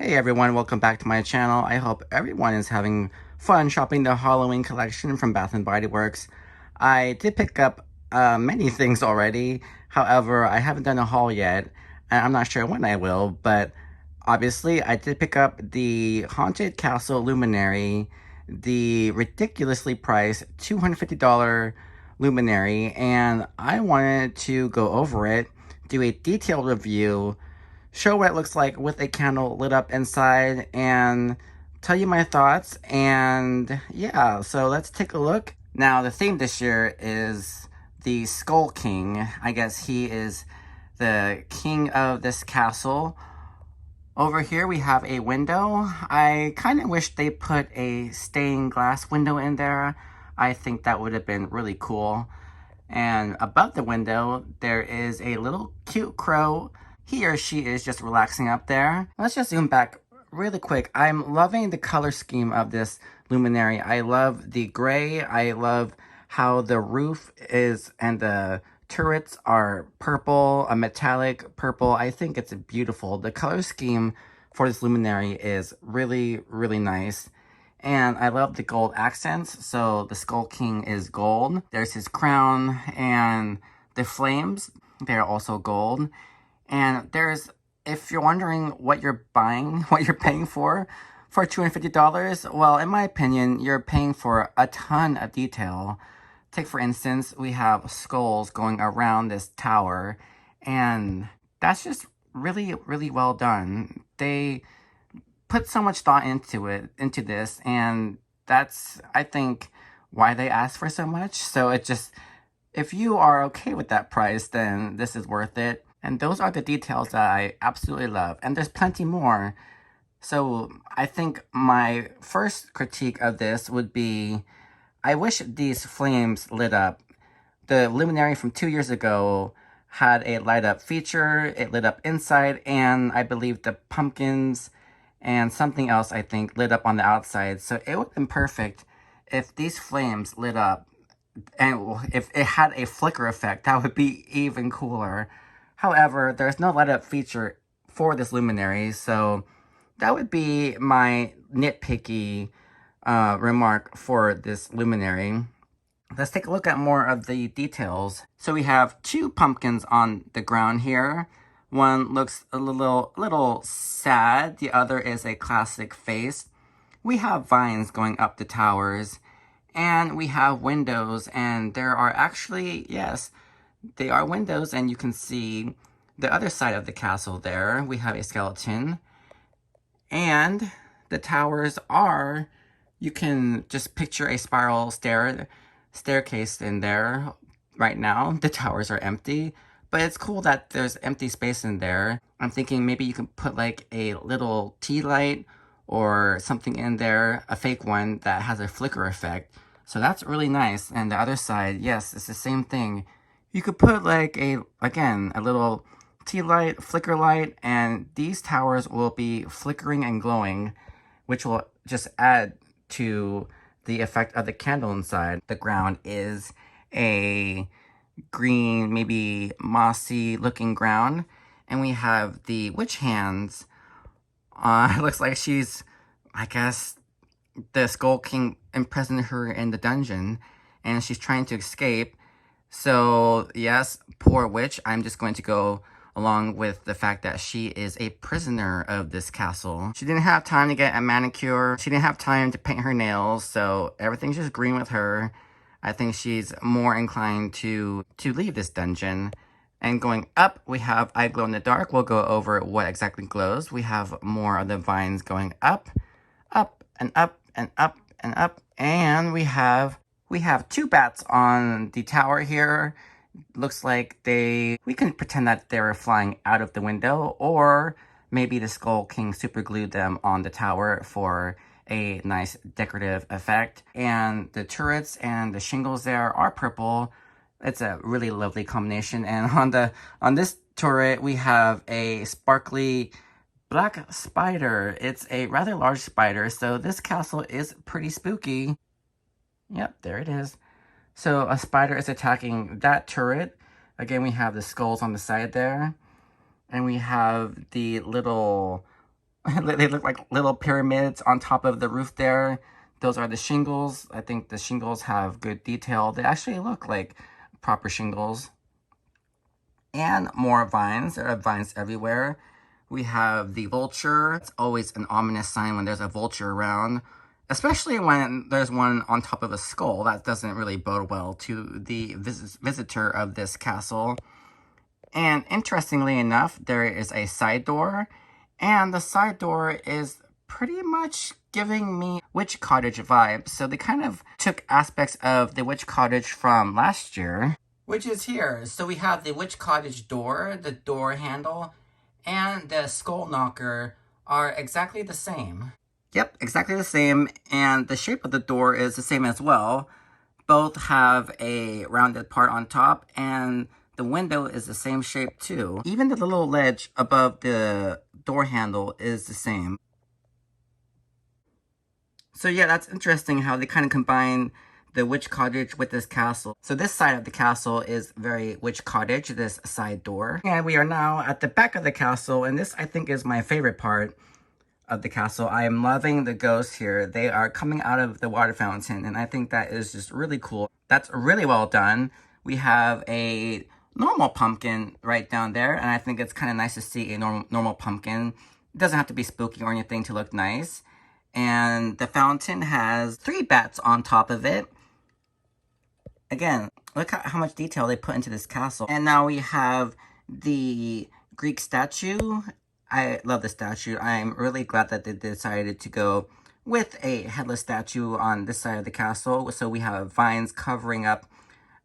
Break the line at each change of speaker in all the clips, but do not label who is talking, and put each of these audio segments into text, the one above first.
Hey everyone, welcome back to my channel. I hope everyone is having fun shopping the Halloween collection from Bath&Body Works. I did pick up many things already. However, I haven't done a haul yet, and I'm not sure when I will, but obviously I did pick up the Haunted Castle Luminary, the ridiculously priced $250 Luminary, and I wanted to go over it, do a detailed review, show what it looks like with a candle lit up inside, and tell you my thoughts. And yeah, so let's take a look. Now, the theme this year is the Skull King. I guess he is the king of this castle. Over here we have a window. I kind of wish they put a stained glass window in there. I think that would have been really cool. And above the window, there is a little cute crow. He or she is just relaxing up there. Let's just zoom back really quick. I'm loving the color scheme of this luminary. I love the gray. I love how the roof is and the turrets are purple, a metallic purple. I think it's beautiful. The color scheme for this luminary is really, really nice. And I love the gold accents. So the Skull King is gold. There's his crown, and the flames, they're also gold. And there's, if you're wondering what you're buying, what you're paying for $250, well, in my opinion, you're paying for a ton of detail. Take, for instance, we have skulls going around this tower, and that's just really, really well done. They put so much thought into this, and that's, I think, why they asked for so much. So it just, if you are okay with that price, then this is worth it. And those are the details that I absolutely love. And there's plenty more. So I think my first critique of this would be, I wish these flames lit up. The luminary from 2 years ago had a light up feature. It lit up inside, and I believe the pumpkins and something else, I think, lit up on the outside. So it would have been perfect if these flames lit up, and if it had a flicker effect, that would be even cooler. However, there's no light up feature for this luminary, so that would be my nitpicky remark for this luminary. Let's take a look at more of the details. So we have two pumpkins on the ground here. One looks a little sad. The other is a classic face. We have vines going up the towers, and we have windows, and there are actually, yes, they are windows, and you can see the other side of the castle there. We have a skeleton, and the towers are, you can just picture a spiral staircase in there. Right now, the towers are empty, but it's cool that there's empty space in there. I'm thinking maybe you can put like a little tea light or something in there, a fake one that has a flicker effect. So that's really nice. And the other side, yes, it's the same thing. You could put like again, a little tea light, flicker light, and these towers will be flickering and glowing, which will just add to the effect of the candle inside. The ground is a green, maybe mossy looking ground, and we have the witch hands. It looks like she's, I guess, the Skull King imprisoned her in the dungeon, and she's trying to escape. So yes, poor witch. I'm just going to go along with the fact that she is a prisoner of this castle. She didn't have time to get a manicure. She didn't have time to paint her nails, so everything's just green with her. I think she's more inclined to leave this dungeon. And going up, we have I Glow in the Dark. We'll go over what exactly glows. We have more of the vines going up, up, and up, and up, and up. And we have two bats on the tower here. Looks like we can pretend that they were flying out of the window, or maybe the Skull King super glued them on the tower for a nice decorative effect. And the turrets and the shingles there are purple. It's a really lovely combination. And on this turret, we have a sparkly black spider. It's a rather large spider, so this castle is pretty spooky. Yep, there it is. So a spider is attacking that turret. Again, we have the skulls on the side there. And we have the little They look like little pyramids on top of the roof there. Those are the shingles. I think the shingles have good detail. They actually look like proper shingles. And more vines. There are vines everywhere. We have the vulture. It's always an ominous sign when there's a vulture around, especially when there's one on top of a skull. That doesn't really bode well to the visitor of this castle. And interestingly enough, there is a side door, and the side door is pretty much giving me Witch Cottage vibes. So they kind of took aspects of the Witch Cottage from last year, which is here. So we have the Witch Cottage door, the door handle, and the skull knocker are exactly the same. Yep, exactly the same, and the shape of the door is the same as well. Both have a rounded part on top, and the window is the same shape too. Even the little ledge above the door handle is the same. So yeah, that's interesting how they kind of combine the Witch Cottage with this castle. So this side of the castle is very Witch Cottage, this side door. And we are now at the back of the castle, and this I think is my favorite part of the castle. I am loving the ghosts here. They are coming out of the water fountain, and I think that is just really cool. That's really well done. We have a normal pumpkin right down there, and I think it's kind of nice to see a normal pumpkin. It doesn't have to be spooky or anything to look nice. And the fountain has 3 bats on top of it. Again, look at how much detail they put into this castle. And now we have the Greek statue. I love the statue. I'm really glad that they decided to go with a headless statue on this side of the castle. So we have vines covering up,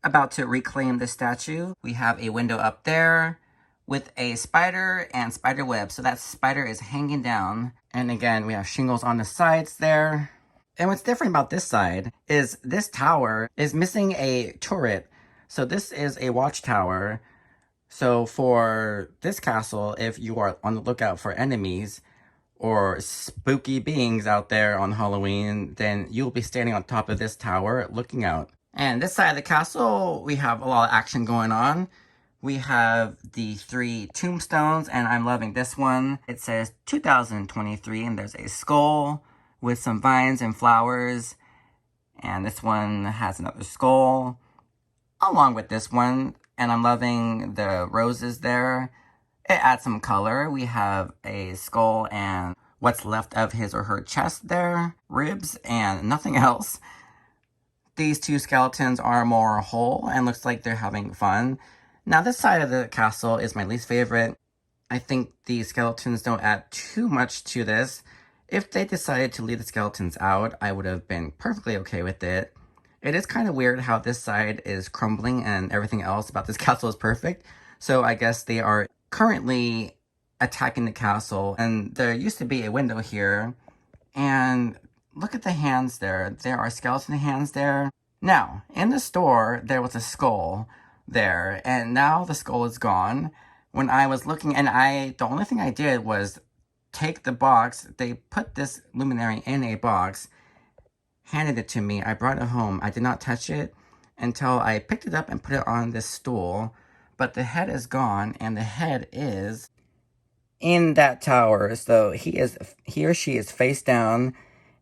about to reclaim the statue. We have a window up there with a spider and spider web. So that spider is hanging down. And again, we have shingles on the sides there. And what's different about this side is this tower is missing a turret. So this is a watchtower. So for this castle, if you are on the lookout for enemies or spooky beings out there on Halloween, then you'll be standing on top of this tower looking out. And this side of the castle, we have a lot of action going on. We have the 3 tombstones, and I'm loving this one. It says 2023, and there's a skull with some vines and flowers. And this one has another skull, along with this one. And I'm loving the roses there. It adds some color. We have a skull and what's left of his or her chest there, ribs, and nothing else. These 2 skeletons are more whole and looks like they're having fun. Now this side of the castle is my least favorite. I think the skeletons don't add too much to this. If they decided to leave the skeletons out, I would have been perfectly okay with it. It is kind of weird how this side is crumbling and everything else about this castle is perfect. So I guess they are currently attacking the castle. And there used to be a window here. And look at the hands there. There are skeleton hands there. Now, in the store, there was a skull there. And now the skull is gone. When I was looking, and the only thing I did was take the box. They put this luminary in a box, handed it to me. I brought it home. I did not touch it until I picked it up and put it on this stool. But the head is gone, and the head is in that tower. So he or she is face down,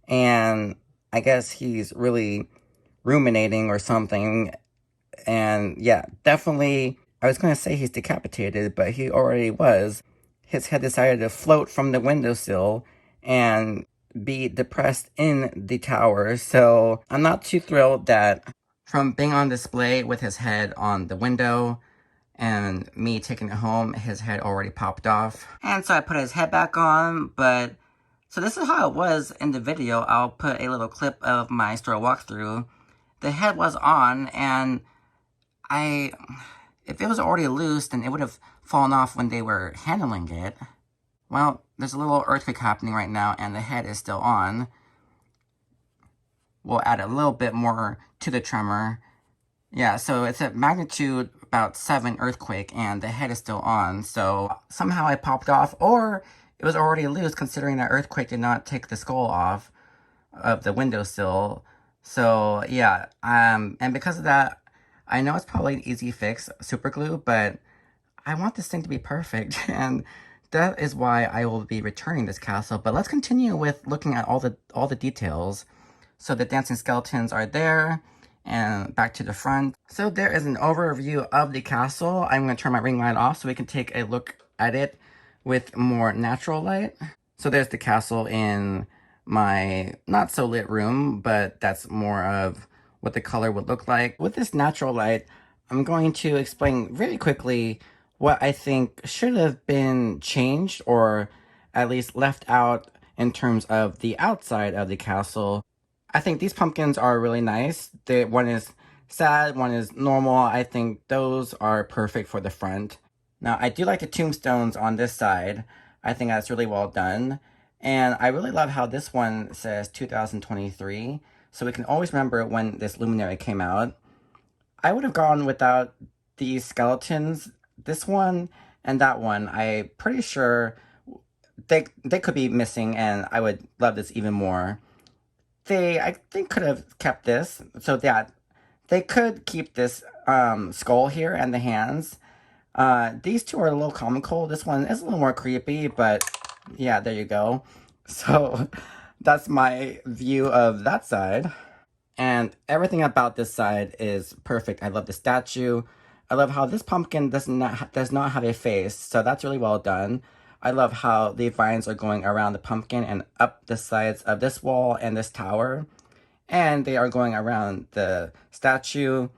and I guess he's really ruminating or something. And yeah, definitely, I was going to say he's decapitated, but he already was. His head decided to float from the windowsill and be depressed in the tower. So I'm not too thrilled that from being on display with his head on the window and me taking it home, his head already popped off. And so I put his head back on, but so this is how it was in the video. I'll put a little clip of my store walkthrough. The head was on, and if it was already loose, then it would have fallen off when they were handling it. Well, there's a little earthquake happening right now, and the head is still on. We'll add a little bit more to the tremor. Yeah, so it's a magnitude about 7 earthquake, and the head is still on. So somehow I popped off, or it was already loose, considering that earthquake did not take the skull off of the windowsill. So yeah, and because of that, I know it's probably an easy fix, super glue, but I want this thing to be perfect. And that is why I will be returning this castle. But let's continue with looking at all the details. So the dancing skeletons are there, and back to the front. So there is an overview of the castle. I'm going to turn my ring light off so we can take a look at it with more natural light. So there's the castle in my not so lit room, but that's more of what the color would look like. With this natural light, I'm going to explain very quickly what I think should have been changed or at least left out in terms of the outside of the castle. I think these pumpkins are really nice. One is sad, one is normal. I think those are perfect for the front. Now, I do like the tombstones on this side. I think that's really well done. And I really love how this one says 2023, so we can always remember when this Luminary came out. I would have gone without these skeletons. This one and that one, I'm pretty sure they could be missing, and I would love this even more. I think, could have kept this. So that they could keep this skull here and the hands. These two are a little comical. This one is a little more creepy, but yeah, there you go. So that's my view of that side. And everything about this side is perfect. I love the statue. I love how this pumpkin does not have a face, so that's really well done. I love how the vines are going around the pumpkin and up the sides of this wall and this tower. And they are going around the statue.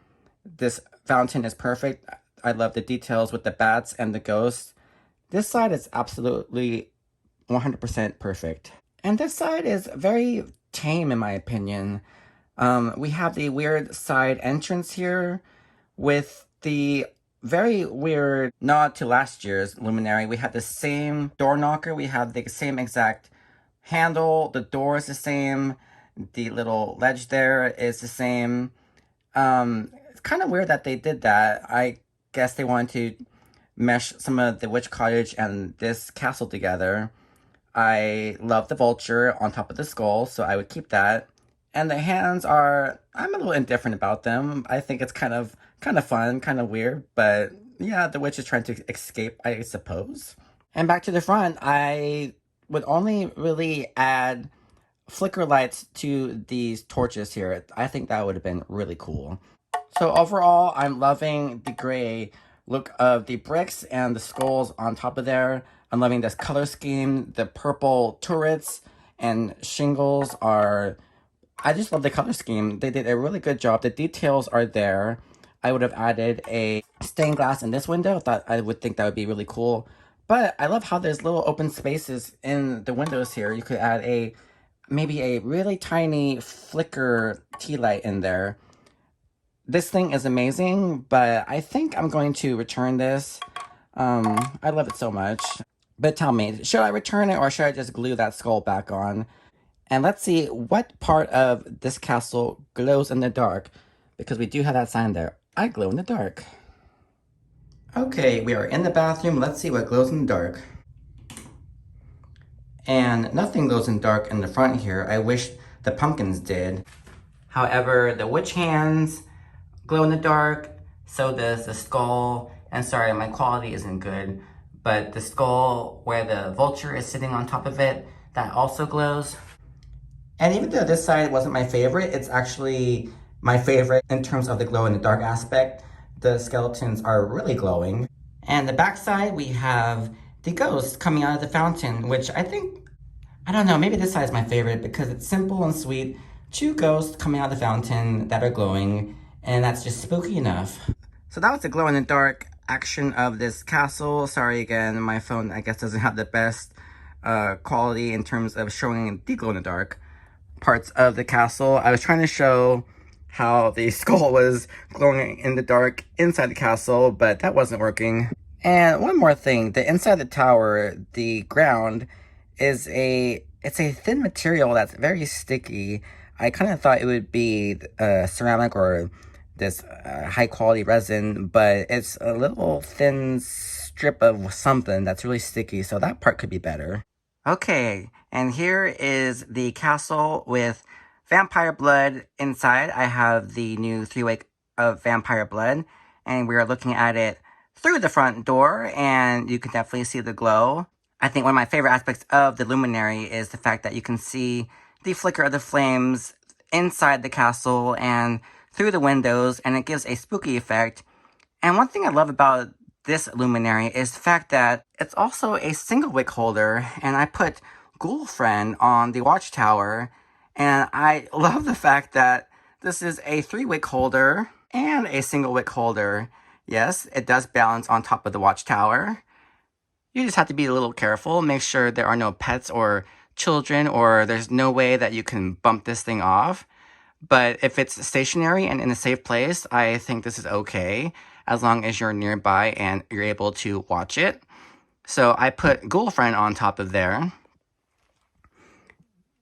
This fountain is perfect. I love the details with the bats and the ghosts. This side is absolutely 100% perfect. And this side is very tame in my opinion. We have the weird side entrance here with the very weird nod to last year's Luminary. We have the same door knocker. We have the same exact handle. The door is the same. The little ledge there is the same. It's kind of weird that they did that. I guess they wanted to mesh some of the witch cottage and this castle together. I love the vulture on top of the skull, so I would keep that. And the hands are, I'm a little indifferent about them. I think it's kind of fun, kind of weird, but yeah, the witch is trying to escape, I suppose. And back to the front, I would only really add flicker lights to these torches here. I think that would have been really cool. So overall, I'm loving the gray look of the bricks and the skulls on top of there. I'm loving this color scheme. The purple turrets and shingles are... I just love the color scheme. They did a really good job. The details are there. I would have added a stained glass in this window. I would think that would be really cool. But I love how there's little open spaces in the windows here. You could add maybe a really tiny flicker tea light in there. This thing is amazing, but I think I'm going to return this. I love it so much. But tell me, should I return it or should I just glue that skull back on? And let's see what part of this castle glows in the dark, because we do have that sign there. I glow in the dark. Okay, we are in the bathroom. Let's see what glows in the dark. And nothing glows in the dark in the front here. I wish the pumpkins did. However, the witch hands glow in the dark. So does the skull. And sorry, my quality isn't good. But the skull where the vulture is sitting on top of it, that also glows. And even though this side wasn't my favorite, it's actually my favorite in terms of the glow-in-the-dark aspect. The skeletons are really glowing. And the back side, we have the ghost coming out of the fountain, which I think, I don't know, maybe this side is my favorite because it's simple and sweet. Two ghosts coming out of the fountain that are glowing, and that's just spooky enough. So that was the glow-in-the-dark action of this castle. Sorry again, my phone, I guess, doesn't have the best quality in terms of showing the glow-in-the-dark parts of the castle. I was trying to show how the skull was glowing in the dark inside the castle, but that wasn't working. And one more thing, the inside the tower, the ground is it's a thin material that's very sticky. I kind of thought it would be ceramic or this high quality resin, but it's a little thin strip of something that's really sticky, so that part could be better. Okay, and here is the castle with vampire blood inside. I have the new 3-way of vampire blood, and we are looking at it through the front door, and you can definitely see the glow. I think one of my favorite aspects of the Luminary is the fact that you can see the flicker of the flames inside the castle and through the windows, and it gives a spooky effect. And one thing I love about this Luminary is the fact that it's also a single wick holder, and I put Ghoulfriend on the watchtower, and I love the fact that this is a 3-wick holder and a single wick holder. Yes, it does balance on top of the watchtower. You just have to be a little careful, make sure there are no pets or children, or there's no way that you can bump this thing off. But if it's stationary and in a safe place, I think this is okay, as long as you're nearby and you're able to watch it. So I put Ghoulfriend on top of there.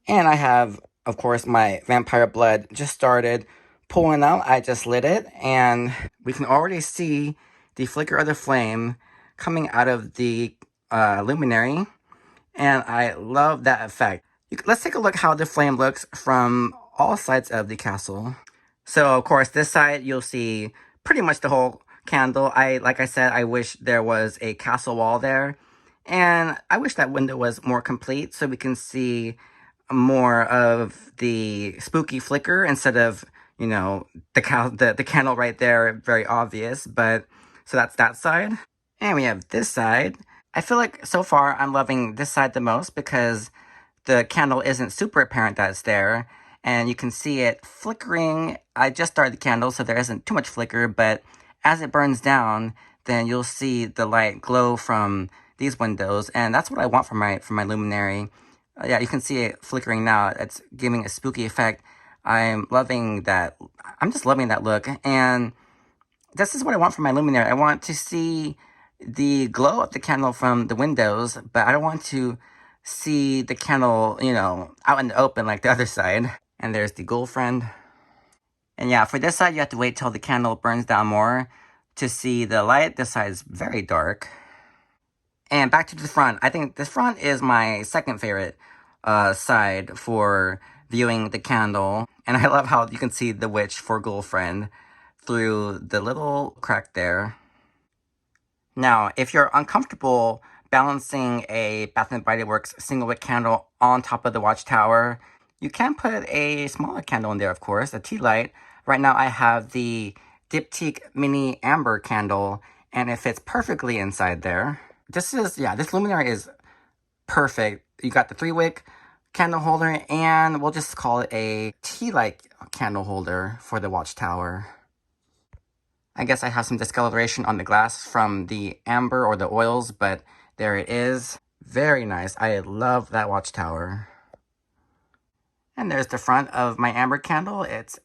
And I have, of course, my vampire blood just started pulling out. I just lit it, and we can already see the flicker of the flame coming out of the Luminary, and I love that effect. Let's take a look how the flame looks from all sides of the castle. So, of course, this side, you'll see pretty much the whole candle. Like I said, I wish there was a castle wall there, and I wish that window was more complete so we can see more of the spooky flicker instead of, you know, the candle right there, very obvious. But so that's that side, and we have this side. I feel like so far I'm loving this side the most because the candle isn't super apparent that it's there, and you can see it flickering. I just started the candle, so there isn't too much flicker, but as it burns down, then you'll see the light glow from these windows, and that's what I want for my Luminary. Yeah, you can see it flickering now. It's giving a spooky effect. I'm loving that. I'm just loving that look, and this is what I want for my Luminary. I want to see the glow of the candle from the windows, but I don't want to see the candle, you know, out in the open like the other side. And there's the Ghoulfriend. And yeah, for this side, you have to wait till the candle burns down more to see the light. This side is very dark. And back to the front. I think this front is my second favorite side for viewing the candle. And I love how you can see the witch for Ghoulfriend through the little crack there. Now, if you're uncomfortable balancing a Bath&Body Works single wick candle on top of the watchtower, you can put a smaller candle in there, of course, a tea light. Right now I have the Diptyque Mini Amber candle, and it fits perfectly inside there. This Luminary is perfect. You got the 3-wick candle holder, and we'll just call it a tea light candle holder for the watchtower. I guess I have some discoloration on the glass from the amber or the oils, but there it is. Very nice. I love that watchtower. And there's the front of my amber candle. It's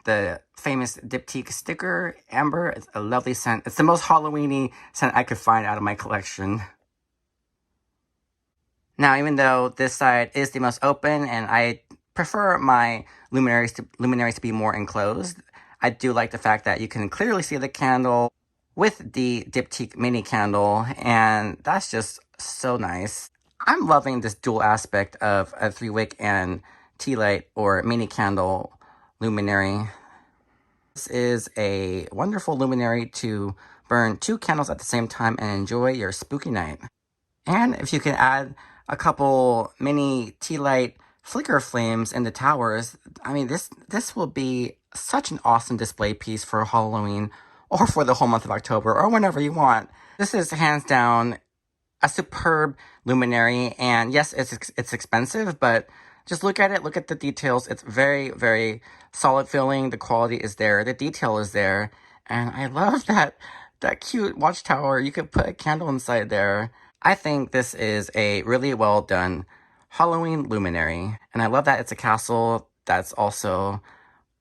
the famous Diptyque sticker, amber. It's a lovely scent. It's the most Halloween-y scent I could find out of my collection. Now, even though this side is the most open, and I prefer my luminaries to be more enclosed, I do like the fact that you can clearly see the candle with the Diptyque mini candle, and that's just so nice. I'm loving this dual aspect of a 3-wick and tea light or mini candle luminary. This is a wonderful luminary to burn 2 candles at the same time and enjoy your spooky night. And if you can add a couple mini tea light flicker flames in the towers, I mean, this will be such an awesome display piece for Halloween or for the whole month of October or whenever you want. This is hands down a superb luminary, and yes, it's expensive, but just look at it, look at the details. It's very, very solid feeling. The quality is there, the detail is there, and I love that cute watchtower. You could put a candle inside there. I think this is a really well done Halloween luminary, and I love that it's a castle. That's also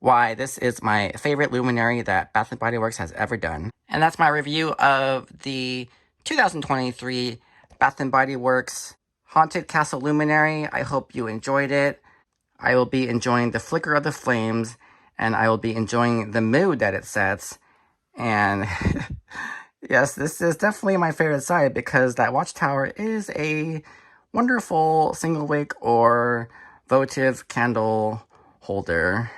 why this is my favorite luminary that Bath& Body Works has ever done. And that's my review of the 2023 Bath & Body Works Haunted Castle Luminary. I hope you enjoyed it. I will be enjoying the flicker of the flames, and I will be enjoying the mood that it sets. And yes, this is definitely my favorite side because that watchtower is a wonderful single wick or votive candle holder.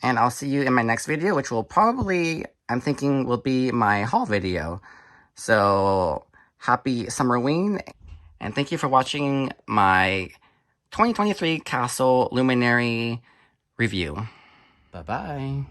And I'll see you in my next video, which will probably, I'm thinking, will be my haul video. So Happy Summerween, and thank you for watching my 2023 Castle Luminary review. Bye-bye.